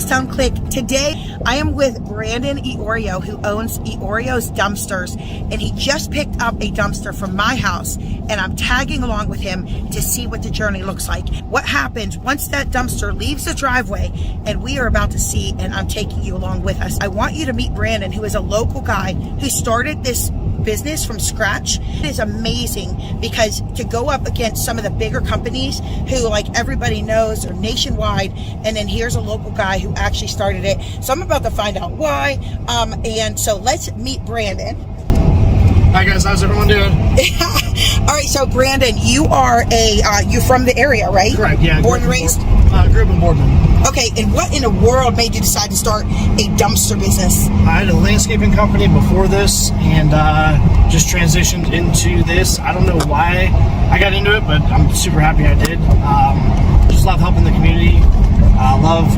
Youngstown Click. Today I am with Brandon Eorio, who owns Eorio's Dumpsters, and he just picked up a dumpster from my house, and I'm tagging along with him to see what the journey looks like. What happens once that dumpster leaves the driveway, and we are about to see, and I'm taking you along with us. I want you to meet Brandon, who is a local guy who started this business from scratch. It is amazing because to go up against some of the bigger companies who, like, everybody knows are nationwide, and then here's a local guy who actually started it. So I'm about to find out why. And so let's meet Brandon. Hi guys, how's everyone doing? All right, so Brandon, you are you from the area, right? Correct, yeah. Born and raised? Grew up in Boardman. Okay, and what in the world made you decide to start a dumpster business? I had a landscaping company before this, and just transitioned into this. I don't know why I got into it, but I'm super happy I did. Just love helping the community.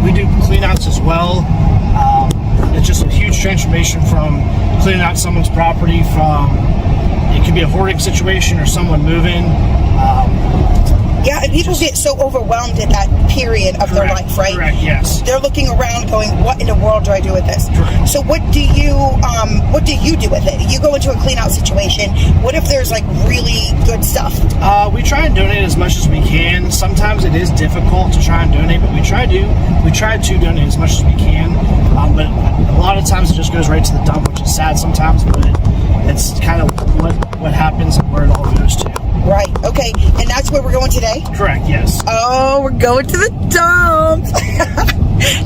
We do cleanouts as well. It's just a huge transformation from cleaning out someone's property from, it could be a hoarding situation or someone moving. Yeah, and people get so overwhelmed at that period of their life, right? Correct, yes. They're looking around going, what in the world do I do with this? Correct. So what do you do with it? You go into a clean out situation. What if there's like really good stuff? We try and donate as much as we can. Sometimes it is difficult to try and donate, but we try to donate as much as we can. But a lot of times it just goes right to the dump, which is sad sometimes, but it's kind of what happens and where it all goes to. Right, okay, and that's where we're going today? Correct, yes. Oh, we're going to the dump.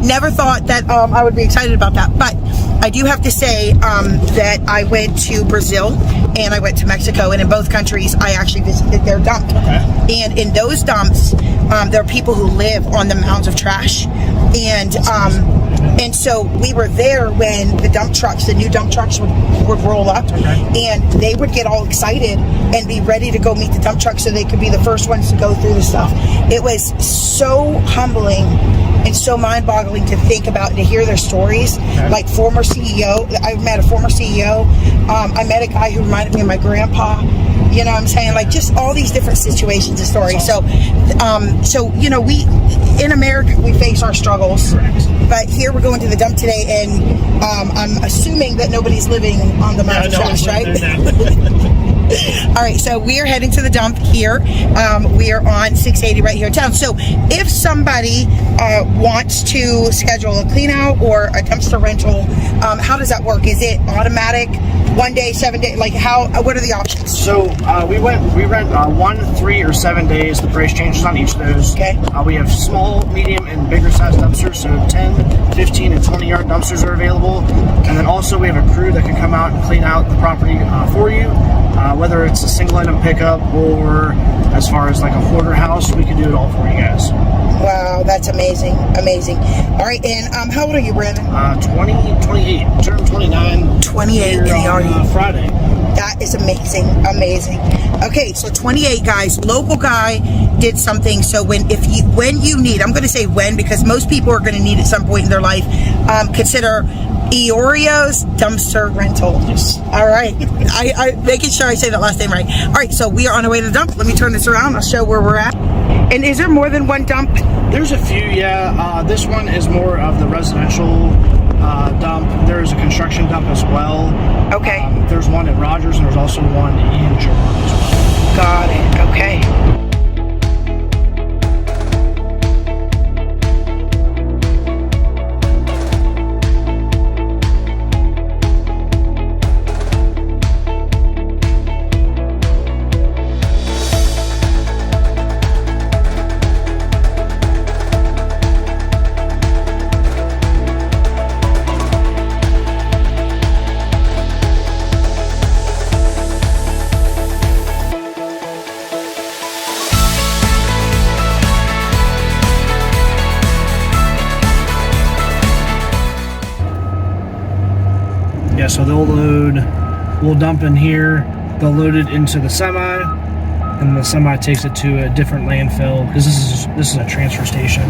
Never thought that I would be excited about that, but I do have to say that I went to Brazil and I went to Mexico, and in both countries I actually visited their dump. Okay. And in those dumps, there are people who live on the mounds of trash, and so we were there when the new dump trucks would roll up, and they would get all excited and be ready to go meet the dump truck so they could be the first ones to go through the stuff. It was so humbling and so mind-boggling to think about and to hear their stories. Like former CEO, I met a former CEO. I met a guy who reminded me of my grandpa. You know what I'm saying? Like just all these different situations and stories. So you know, we in America we face our struggles. Correct. But here we're going to the dump today, and I'm assuming that nobody's living on the mountain of trash, right? All right, so we are heading to the dump here. We are on 680 right here in town. So if somebody wants to schedule a clean out or a dumpster rental, how does that work? Is it automatic, 1 day, 7 days? Like what are the options? So we rent 1, 3, or 7 days. The price changes on each of those. Okay. We have small, medium, and bigger size dumpsters. So 10, 15, and 20 yard dumpsters are available. And then also we have a crew that can come out and clean out the property for you. Whether it's a single item pickup or as far as like a hoarder house, we can do it all for you guys. Wow, that's amazing. Amazing. All right, and how old are you, Brandon? 28. Turned 29. 28 on Friday. That is amazing. Amazing. Okay, so 28 guys, local guy did something. So when you need, I'm going to say when because most people are going to need at some point in their life, consider Eorio's dumpster rental. Yes. All right. I making sure I say that last name right. All right, so we are on our way to the dump. Let me turn this around. I'll show where we're at. And is there more than one dump? There's a few, yeah. This one is more of the residential dump. There's a construction dump as well. Okay. There's one at Rogers, and there's also one in Germany as well. Got it. Okay. Yeah, so we'll dump in here, they'll load it into the semi, and the semi takes it to a different landfill, because this is a transfer station,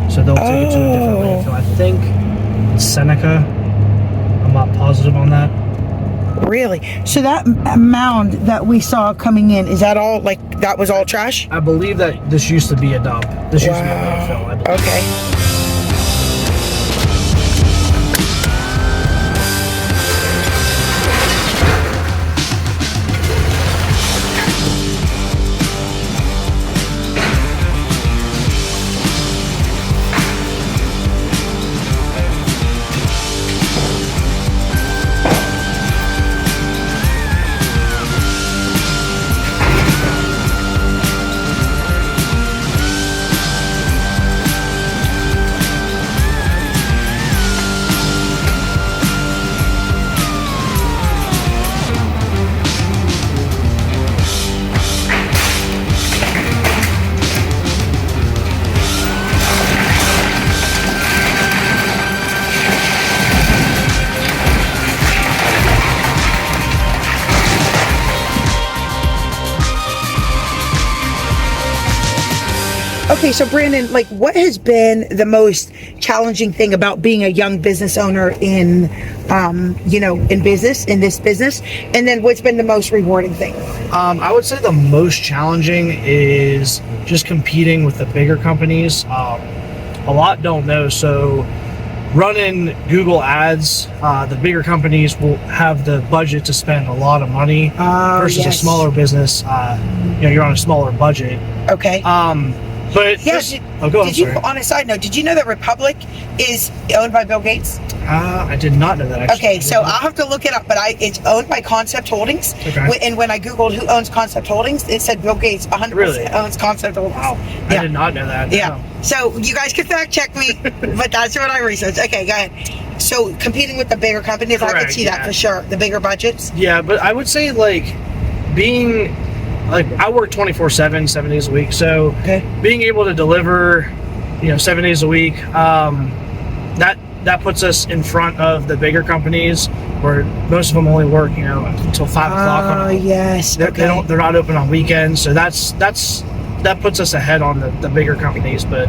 so they'll take it to a different landfill. I think Seneca, I'm not positive on that. Really? So that mound that we saw coming in, is that all, like, that was all trash? I believe that this used to be a dump. This used to be a landfill, I believe. Okay. Okay, so Brandon, like, what has been the most challenging thing about being a young business owner in, in this business? And then what's been the most rewarding thing? I would say the most challenging is just competing with the bigger companies. A lot don't know, so running Google ads, the bigger companies will have the budget to spend a lot of money versus a smaller business. You're on a smaller budget. Okay. But yeah, on a side note, did you know that Republic is owned by Bill Gates? I did not know that, actually. Okay, so I'll have to look it up, but it's owned by Concept Holdings. Okay. And when I Googled who owns Concept Holdings, it said Bill Gates 100% owns Concept Holdings. Wow. Yeah. I did not know that. Yeah. No. So you guys can fact check me, but that's what I researched. Okay, go ahead. So competing with the bigger companies, I could see that for sure. The bigger budgets. Yeah, but I would say I work 24/7, 7 days a week. So being able to deliver, 7 days a week, that puts us in front of the bigger companies where most of them only work, until 5 o'clock. Oh, yes. They're not open on weekends. So that puts us ahead on the bigger companies. But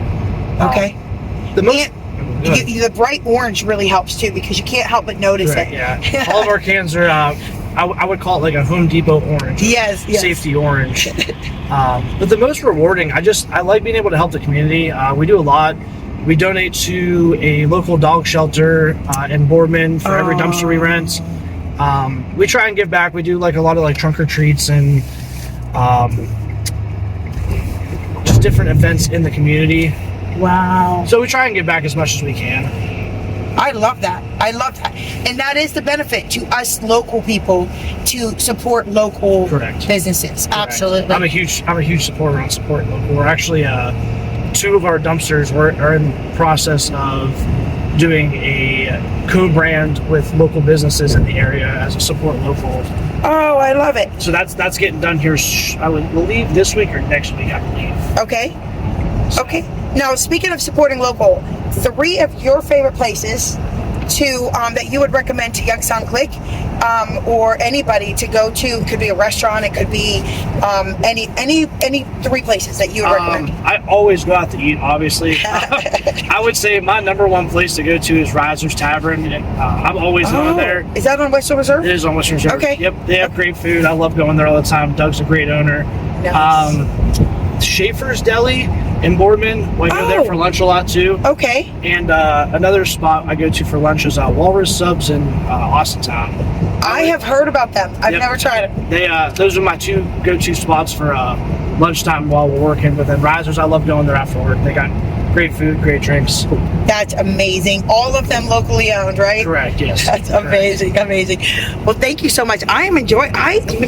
the bright orange really helps too, because you can't help but notice it. Yeah. All of our cans are, I would call it like a Home Depot orange. Yes. Safety orange. But the most rewarding, I like being able to help the community. We do a lot. We donate to a local dog shelter in Boardman for every dumpster we rent. We try and give back. We do a lot of trunk or treats and just different events in the community. Wow. So we try and give back as much as we can. I love that. And that is the benefit to us local people, to support local businesses. Correct. Absolutely. I'm a huge supporter on supporting local. We're actually 2 of our dumpsters are in the process of doing a co-brand with local businesses in the area as a support local. Oh, I love it. So that's getting done here, I would believe this week or next week, I believe. Okay. Now, speaking of supporting local, 3 of your favorite places that you would recommend to Youngstown Click, or anybody to go to. Could be a restaurant. It could be any 3 places that you would recommend. I always go out to eat, obviously. I would say my number 1 place to go to is Riser's Tavern. I'm always going there. Is that on Western Reserve? It is on Western Reserve. Okay. Yep. They have great food. I love going there all the time. Doug's a great owner. Nice. Schaefer's Deli in Boardman. I go there for lunch a lot too. Okay. And another spot I go to for lunch is Walrus Subs in Austintown. I have heard about them. I've never tried it. Those are my 2 go-to spots for lunchtime while we're working. But then Risers, I love going there after work. They got great food, great drinks. That's amazing. All of them locally owned, right? Correct, yes. That's amazing. Well, thank you so much. I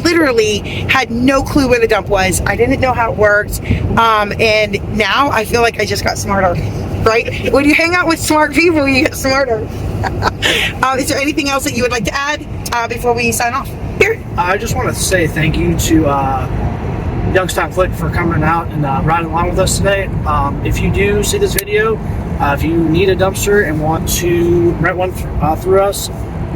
literally had no clue where the dump was. I didn't know how it worked. And now I feel like I just got smarter, right? When you hang out with smart people, you get smarter. Is there anything else that you would like to add before we sign off? Here. I just want to say thank you to Youngstown Click for coming out and riding along with us today. If you do see this video, if you need a dumpster and want to rent one through us,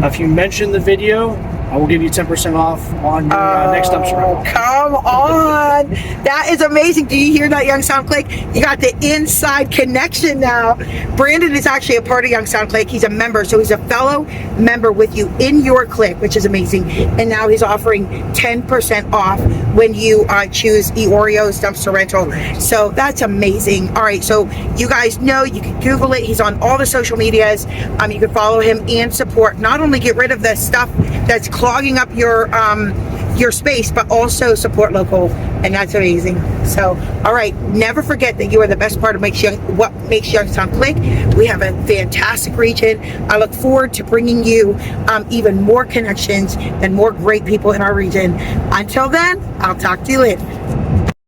if you mention the video, I will give you 10% off on your next dumpster rental. Come on. That is amazing. Do you hear that, Youngstown Click? You got the inside connection now. Brandon is actually a part of Youngstown Click. He's a member, so he's a fellow member with you in your clique, which is amazing. And now he's offering 10% off when you choose Eorio's dumpster rental. So that's amazing. All right, so you guys know, you can Google it. He's on all the social medias. You can follow him and support. Not only get rid of the stuff that's clogging up your space, but also support local, and that's amazing. So, all right, never forget that you are the best part of what makes Youngstown Click. We have a fantastic region. I look forward to bringing you even more connections and more great people in our region. Until then, I'll talk to you later.